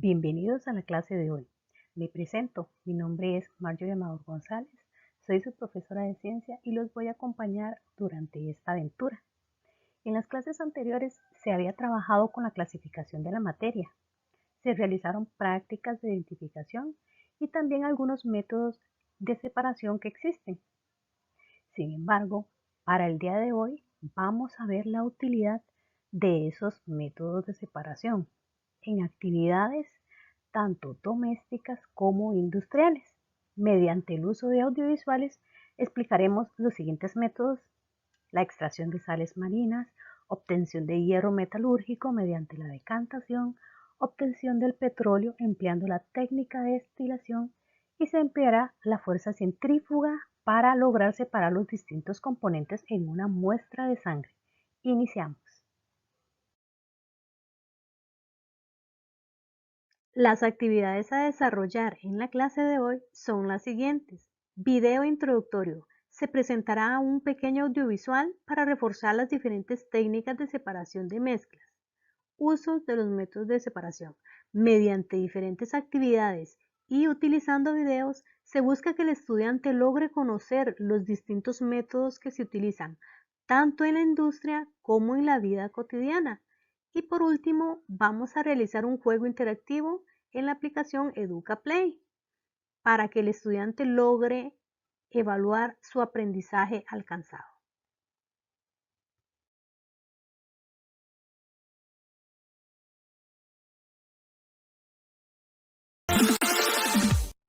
Bienvenidos a la clase de hoy. Me presento, mi nombre es Marjorie Amador González, soy su profesora de ciencia y los voy a acompañar durante esta aventura. En las clases anteriores se había trabajado con la clasificación de la materia, se realizaron prácticas de identificación y también algunos métodos de separación que existen. Sin embargo, para el día de hoy vamos a ver la utilidad de esos métodos de separación en actividades tanto domésticas como industriales. Mediante el uso de audiovisuales explicaremos los siguientes métodos: la extracción de sales marinas, obtención de hierro metalúrgico mediante la decantación, obtención del petróleo empleando la técnica de destilación y se empleará la fuerza centrífuga para lograr separar los distintos componentes en una muestra de sangre. Iniciamos. Las actividades a desarrollar en la clase de hoy son las siguientes. Video introductorio. Se presentará un pequeño audiovisual para reforzar las diferentes técnicas de separación de mezclas. Usos de los métodos de separación. Mediante diferentes actividades y utilizando videos, se busca que el estudiante logre conocer los distintos métodos que se utilizan, tanto en la industria como en la vida cotidiana. Y por último, vamos a realizar un juego interactivo en la aplicación EducaPlay para que el estudiante logre evaluar su aprendizaje alcanzado.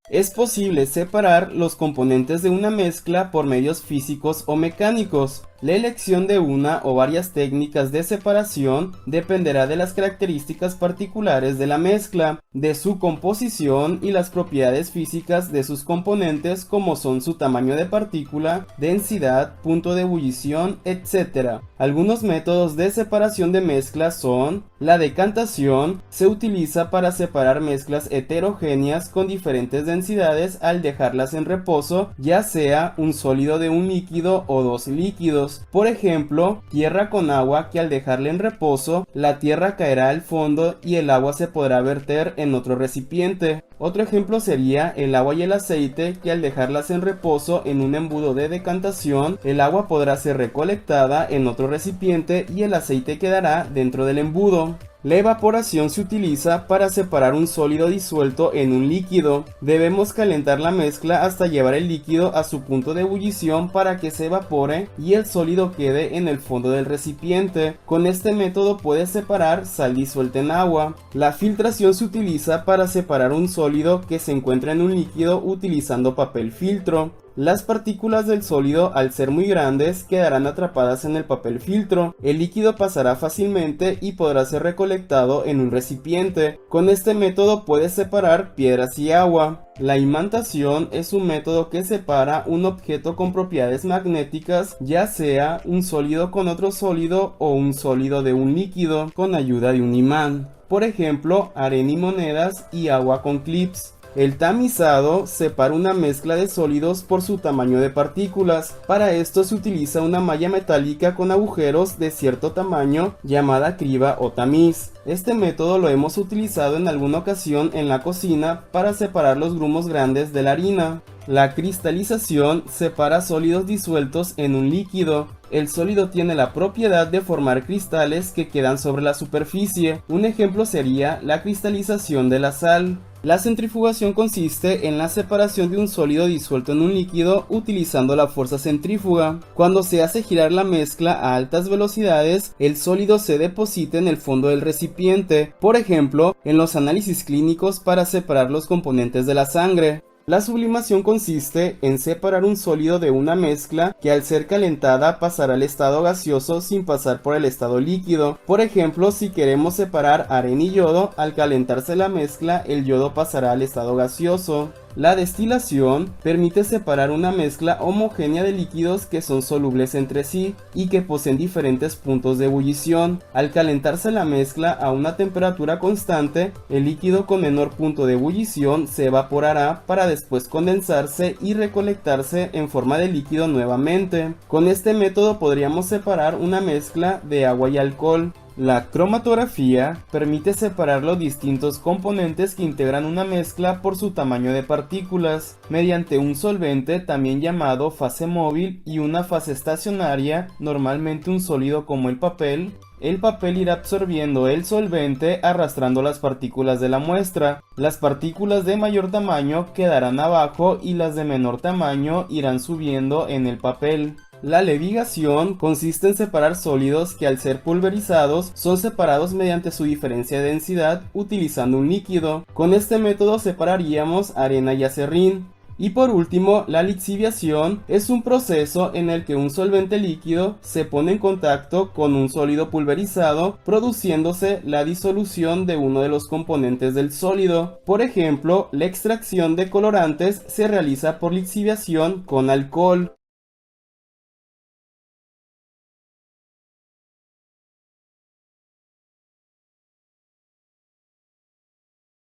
Es posible separar los componentes de una mezcla por medios físicos o mecánicos. La elección de una o varias técnicas de separación dependerá de las características particulares de la mezcla, de su composición y las propiedades físicas de sus componentes, como son su tamaño de partícula, densidad, punto de ebullición, etc. Algunos métodos de separación de mezclas son: la decantación. Se utiliza para separar mezclas heterogéneas con diferentes densidades al dejarlas en reposo, ya sea un sólido de un líquido o dos líquidos. Por ejemplo, tierra con agua, que al dejarla en reposo, la tierra caerá al fondo y el agua se podrá verter en otro recipiente. Otro ejemplo sería el agua y el aceite, que al dejarlas en reposo en un embudo de decantación, el agua podrá ser recolectada en otro recipiente y el aceite quedará dentro del embudo. La evaporación se utiliza para separar un sólido disuelto en un líquido. Debemos calentar la mezcla hasta llevar el líquido a su punto de ebullición para que se evapore y el sólido quede en el fondo del recipiente. Con este método puedes separar sal disuelta en agua. La filtración se utiliza para separar un sólido que se encuentra en un líquido utilizando papel filtro. Las partículas del sólido, al ser muy grandes, quedarán atrapadas en el papel filtro. El líquido pasará fácilmente y podrá ser recolectado en un recipiente. Con este método puedes separar piedras y agua. La imantación es un método que separa un objeto con propiedades magnéticas, ya sea un sólido con otro sólido o un sólido de un líquido, con ayuda de un imán. Por ejemplo, arena y monedas y agua con clips. El tamizado separa una mezcla de sólidos por su tamaño de partículas. Para esto se utiliza una malla metálica con agujeros de cierto tamaño llamada criba o tamiz. Este método lo hemos utilizado en alguna ocasión en la cocina para separar los grumos grandes de la harina. La cristalización separa sólidos disueltos en un líquido. El sólido tiene la propiedad de formar cristales que quedan sobre la superficie. Un ejemplo sería la cristalización de la sal. La centrifugación consiste en la separación de un sólido disuelto en un líquido utilizando la fuerza centrífuga. Cuando se hace girar la mezcla a altas velocidades, el sólido se deposita en el fondo del recipiente, por ejemplo, en los análisis clínicos para separar los componentes de la sangre. La sublimación consiste en separar un sólido de una mezcla que al ser calentada pasará al estado gaseoso sin pasar por el estado líquido. Por ejemplo, si queremos separar arena y yodo, al calentarse la mezcla, el yodo pasará al estado gaseoso. La destilación permite separar una mezcla homogénea de líquidos que son solubles entre sí y que poseen diferentes puntos de ebullición. Al calentarse la mezcla a una temperatura constante, el líquido con menor punto de ebullición se evaporará para después condensarse y recolectarse en forma de líquido nuevamente. Con este método podríamos separar una mezcla de agua y alcohol. La cromatografía permite separar los distintos componentes que integran una mezcla por su tamaño de partículas, mediante un solvente también llamado fase móvil y una fase estacionaria, normalmente un sólido como el papel. El papel irá absorbiendo el solvente arrastrando las partículas de la muestra. Las partículas de mayor tamaño quedarán abajo y las de menor tamaño irán subiendo en el papel. La levigación consiste en separar sólidos que al ser pulverizados son separados mediante su diferencia de densidad utilizando un líquido. Con este método separaríamos arena y acerrín. Y por último, la lixiviación es un proceso en el que un solvente líquido se pone en contacto con un sólido pulverizado, produciéndose la disolución de uno de los componentes del sólido. Por ejemplo, la extracción de colorantes se realiza por lixiviación con alcohol.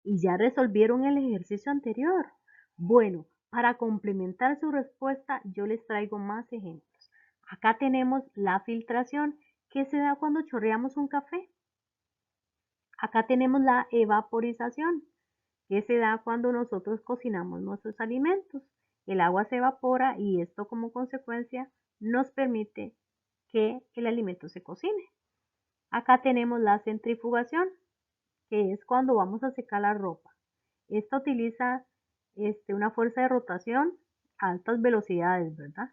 ¿Y ya resolvieron el ejercicio anterior? Bueno, para complementar su respuesta, yo les traigo más ejemplos. Acá tenemos la filtración, que se da cuando chorreamos un café. Acá tenemos la evaporización, que se da cuando nosotros cocinamos nuestros alimentos. El agua se evapora y esto como consecuencia nos permite que el alimento se cocine. Acá tenemos la centrifugación, que es cuando vamos a secar la ropa. Esta utiliza una fuerza de rotación a altas velocidades, ¿verdad?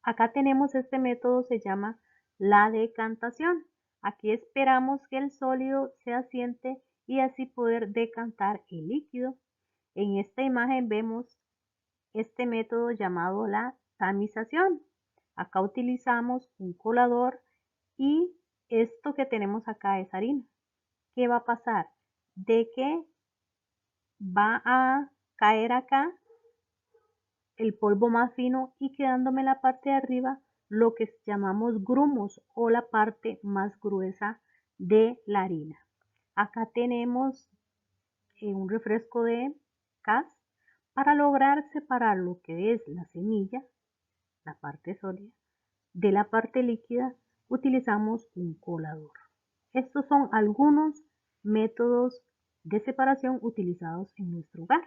Acá tenemos este método, se llama la decantación. Aquí esperamos que el sólido se asiente y así poder decantar el líquido. En esta imagen vemos este método llamado la tamización. Acá utilizamos un colador y esto que tenemos acá es harina. ¿Qué va a pasar? De que va a caer acá el polvo más fino y quedándome en la parte de arriba lo que llamamos grumos o la parte más gruesa de la harina. Acá tenemos un refresco de cas para lograr separar lo que es la semilla, la parte sólida, de la parte líquida utilizamos un colador. Estos son algunos métodos de separación utilizados en nuestro hogar.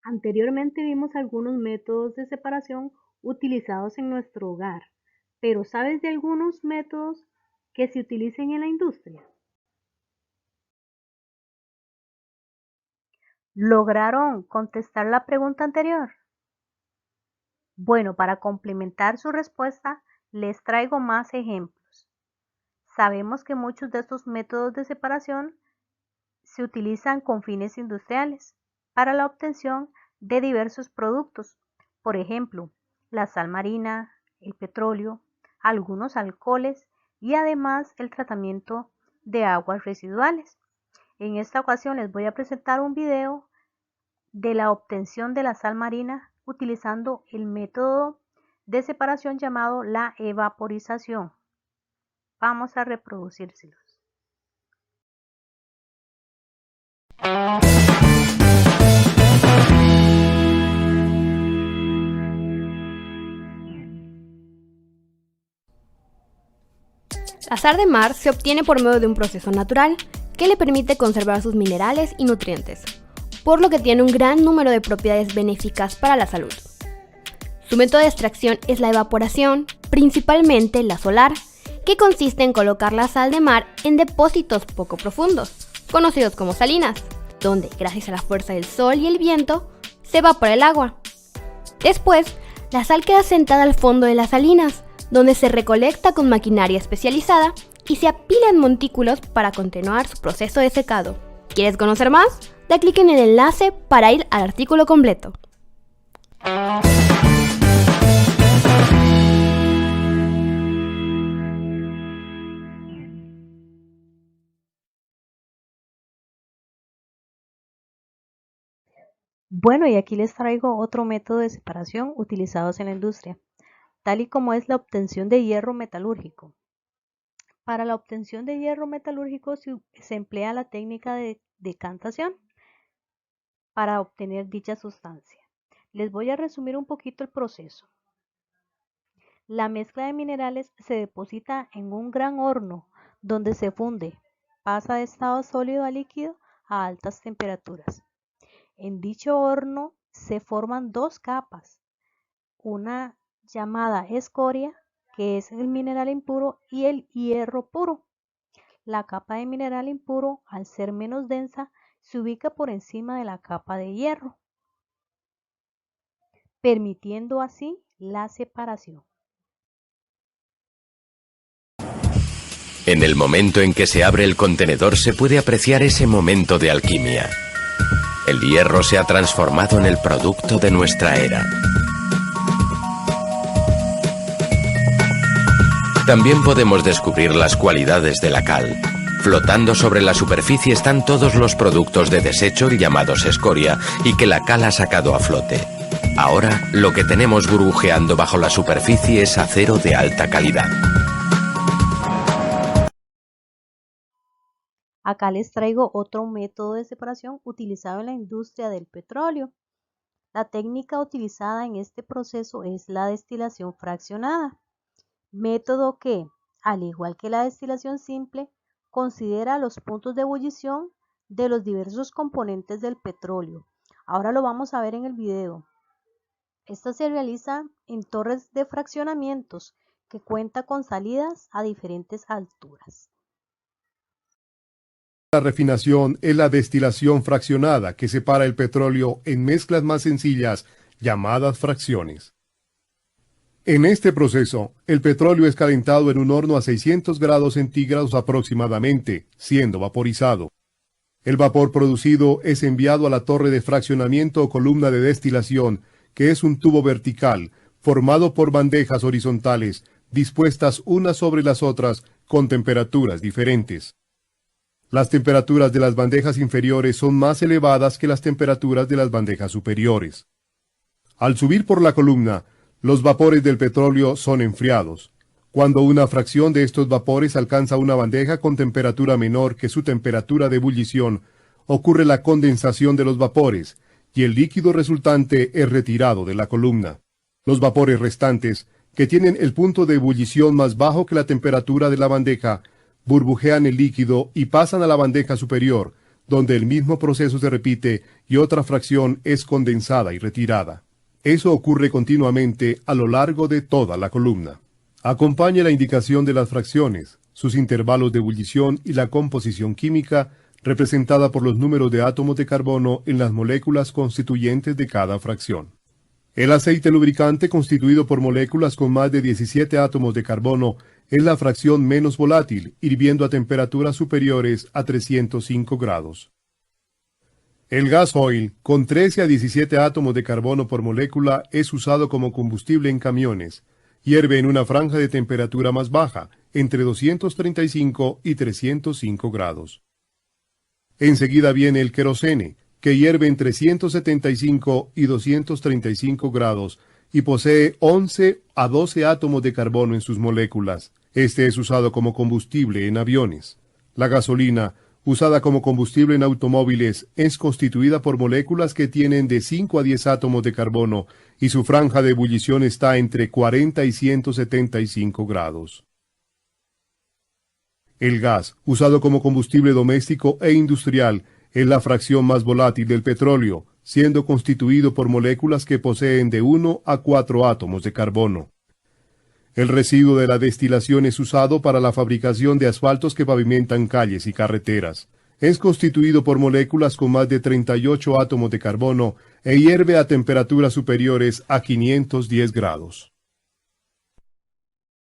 Anteriormente vimos algunos métodos de separación utilizados en nuestro hogar, pero ¿sabes de algunos métodos que se utilicen en la industria? ¿Lograron contestar la pregunta anterior? Bueno, para complementar su respuesta, les traigo más ejemplos. Sabemos que muchos de estos métodos de separación se utilizan con fines industriales para la obtención de diversos productos, por ejemplo, la sal marina, el petróleo, algunos alcoholes y además el tratamiento de aguas residuales. En esta ocasión les voy a presentar un video de la obtención de la sal marina utilizando el método de separación llamado la evaporización. Vamos a reproducírselos. La sal de mar se obtiene por medio de un proceso natural que le permite conservar sus minerales y nutrientes, por lo que tiene un gran número de propiedades benéficas para la salud. Su método de extracción es la evaporación, principalmente la solar, que consiste en colocar la sal de mar en depósitos poco profundos, conocidos como salinas, donde, gracias a la fuerza del sol y el viento, se evapora el agua. Después, la sal queda sentada al fondo de las salinas, donde se recolecta con maquinaria especializada y se apila en montículos para continuar su proceso de secado. ¿Quieres conocer más? Da clic en el enlace para ir al artículo completo. Bueno, y aquí les traigo otro método de separación utilizados en la industria, tal y como es la obtención de hierro metalúrgico. Para la obtención de hierro metalúrgico se emplea la técnica de decantación para obtener dicha sustancia. Les voy a resumir un poquito el proceso. La mezcla de minerales se deposita en un gran horno donde se funde, pasa de estado sólido a líquido a altas temperaturas. En dicho horno se forman dos capas, una llamada escoria, que es el mineral impuro, y el hierro puro. La capa de mineral impuro, al ser menos densa, se ubica por encima de la capa de hierro, permitiendo así la separación. En el momento en que se abre el contenedor se puede apreciar ese momento de alquimia. El hierro se ha transformado en el producto de nuestra era. También podemos descubrir las cualidades de la cal. Flotando sobre la superficie están todos los productos de desecho llamados escoria y que la cal ha sacado a flote. Ahora, lo que tenemos burbujeando bajo la superficie es acero de alta calidad. Acá les traigo otro método de separación utilizado en la industria del petróleo. La técnica utilizada en este proceso es la destilación fraccionada, método que, al igual que la destilación simple, considera los puntos de ebullición de los diversos componentes del petróleo. Ahora lo vamos a ver en el video. Esta se realiza en torres de fraccionamientos que cuenta con salidas a diferentes alturas. La refinación es la destilación fraccionada que separa el petróleo en mezclas más sencillas llamadas fracciones. En este proceso, el petróleo es calentado en un horno a 600 grados centígrados aproximadamente, siendo vaporizado. El vapor producido es enviado a la torre de fraccionamiento o columna de destilación, que es un tubo vertical, formado por bandejas horizontales, dispuestas unas sobre las otras con temperaturas diferentes. Las temperaturas de las bandejas inferiores son más elevadas que las temperaturas de las bandejas superiores. Al subir por la columna, los vapores del petróleo son enfriados. Cuando una fracción de estos vapores alcanza una bandeja con temperatura menor que su temperatura de ebullición, ocurre la condensación de los vapores, y el líquido resultante es retirado de la columna. Los vapores restantes, que tienen el punto de ebullición más bajo que la temperatura de la bandeja, burbujean el líquido y pasan a la bandeja superior, donde el mismo proceso se repite y otra fracción es condensada y retirada. Eso ocurre continuamente a lo largo de toda la columna. Acompaña la indicación de las fracciones, sus intervalos de ebullición y la composición química, representada por los números de átomos de carbono en las moléculas constituyentes de cada fracción. El aceite lubricante, constituido por moléculas con más de 17 átomos de carbono, es la fracción menos volátil, hirviendo a temperaturas superiores a 305 grados. El gas oil, con 13 a 17 átomos de carbono por molécula, es usado como combustible en camiones. Hierve en una franja de temperatura más baja, entre 235 y 305 grados. Enseguida viene el querosene, que hierve entre 175 y 235 grados y posee 11 a 12 átomos de carbono en sus moléculas. Este es usado como combustible en aviones. La gasolina, usada como combustible en automóviles, es constituida por moléculas que tienen de 5 a 10 átomos de carbono y su franja de ebullición está entre 40 y 175 grados. El gas, usado como combustible doméstico e industrial, es la fracción más volátil del petróleo, siendo constituido por moléculas que poseen de 1 a 4 átomos de carbono. El residuo de la destilación es usado para la fabricación de asfaltos que pavimentan calles y carreteras. Es constituido por moléculas con más de 38 átomos de carbono e hierve a temperaturas superiores a 510 grados.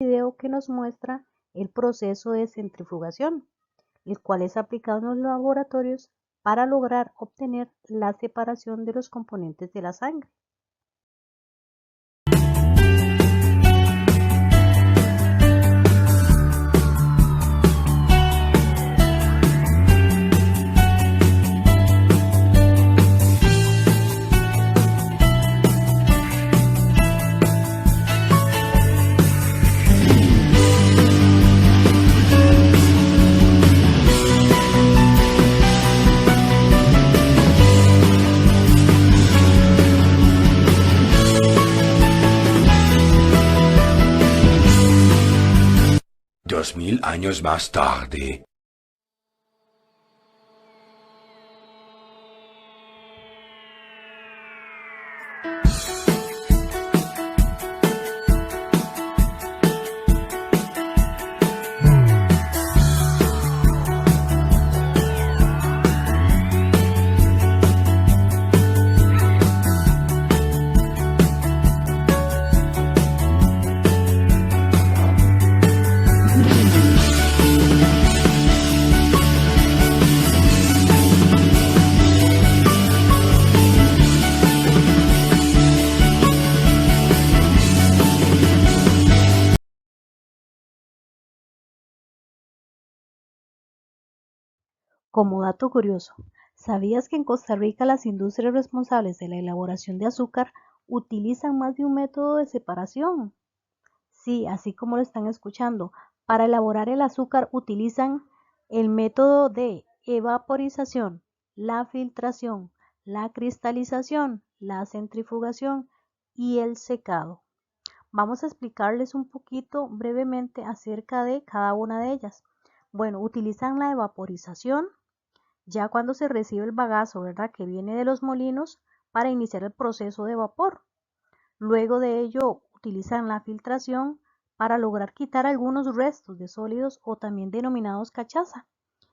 Video que nos muestra el proceso de centrifugación, el cual es aplicado en los laboratorios para lograr obtener la separación de los componentes de la sangre. 2000 años más tarde. Como dato curioso, ¿sabías que en Costa Rica las industrias responsables de la elaboración de azúcar utilizan más de un método de separación? Sí, así como lo están escuchando, para elaborar el azúcar utilizan el método de evaporización, la filtración, la cristalización, la centrifugación y el secado. Vamos a explicarles un poquito brevemente acerca de cada una de ellas. Bueno, utilizan la evaporización, ya cuando se recibe el bagazo, ¿verdad?, que viene de los molinos para iniciar el proceso de vapor. Luego de ello utilizan la filtración para lograr quitar algunos restos de sólidos o también denominados cachaza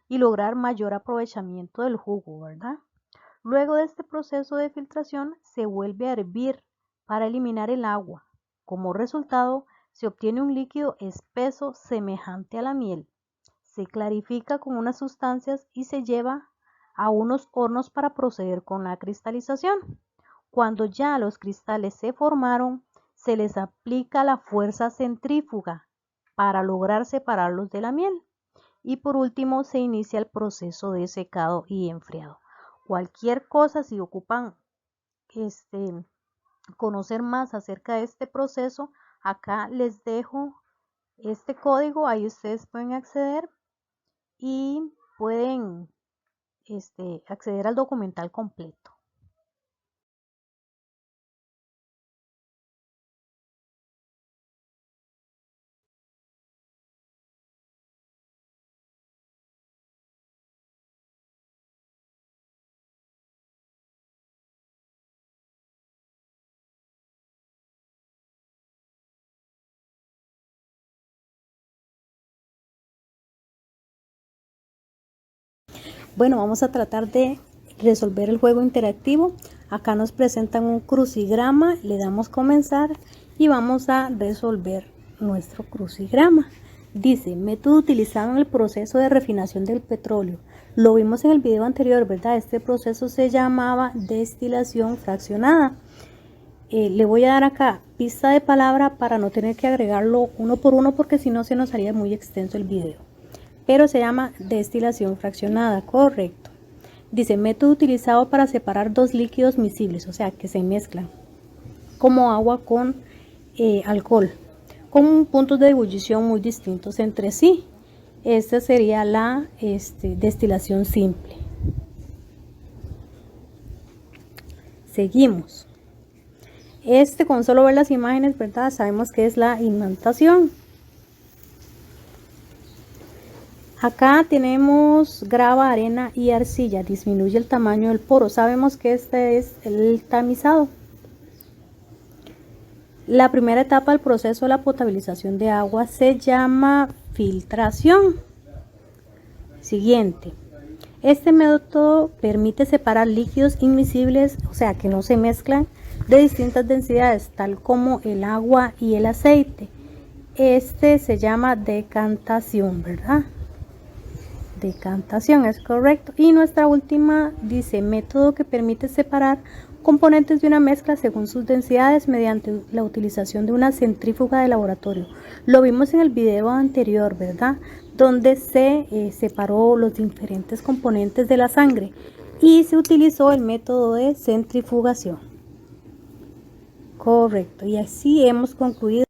y lograr mayor aprovechamiento del jugo, ¿verdad? Luego de este proceso de filtración se vuelve a hervir para eliminar el agua. Como resultado se obtiene un líquido espeso semejante a la miel. Se clarifica con unas sustancias y se lleva a unos hornos para proceder con la cristalización. Cuando ya los cristales se formaron, se les aplica la fuerza centrífuga para lograr separarlos de la miel. Y por último se inicia el proceso de secado y enfriado. Cualquier cosa, si ocupan conocer más acerca de este proceso, acá les dejo este código, ahí ustedes pueden acceder y pueden acceder al documental completo. Bueno, vamos a tratar de resolver el juego interactivo. Acá nos presentan un crucigrama, le damos comenzar y vamos a resolver nuestro crucigrama. Dice, método utilizado en el proceso de refinación del petróleo. Lo vimos en el video anterior, ¿verdad? Este proceso se llamaba destilación fraccionada. Le voy a dar acá pista de palabra para no tener que agregarlo uno por uno porque si no se nos haría muy extenso el video. Pero se llama destilación fraccionada, correcto. Dice, método utilizado para separar dos líquidos miscibles, o sea, que se mezclan, como agua con alcohol, con puntos de ebullición muy distintos entre sí. Esta sería la destilación simple. Seguimos. Con solo ver las imágenes, ¿verdad? Sabemos que es la imantación. Acá tenemos grava, arena y arcilla. Disminuye el tamaño del poro. Sabemos que este es el tamizado. La primera etapa del proceso de la potabilización de agua se llama filtración. Siguiente. Este método permite separar líquidos inmiscibles, o sea, que no se mezclan, de distintas densidades, tal como el agua y el aceite. Se llama decantación, ¿verdad? Decantación es correcto. Y nuestra última dice, método que permite separar componentes de una mezcla según sus densidades mediante la utilización de una centrífuga de laboratorio. Lo vimos en el video anterior, ¿verdad? Donde se separó los diferentes componentes de la sangre y se utilizó el método de centrifugación. Correcto. Y así hemos concluido.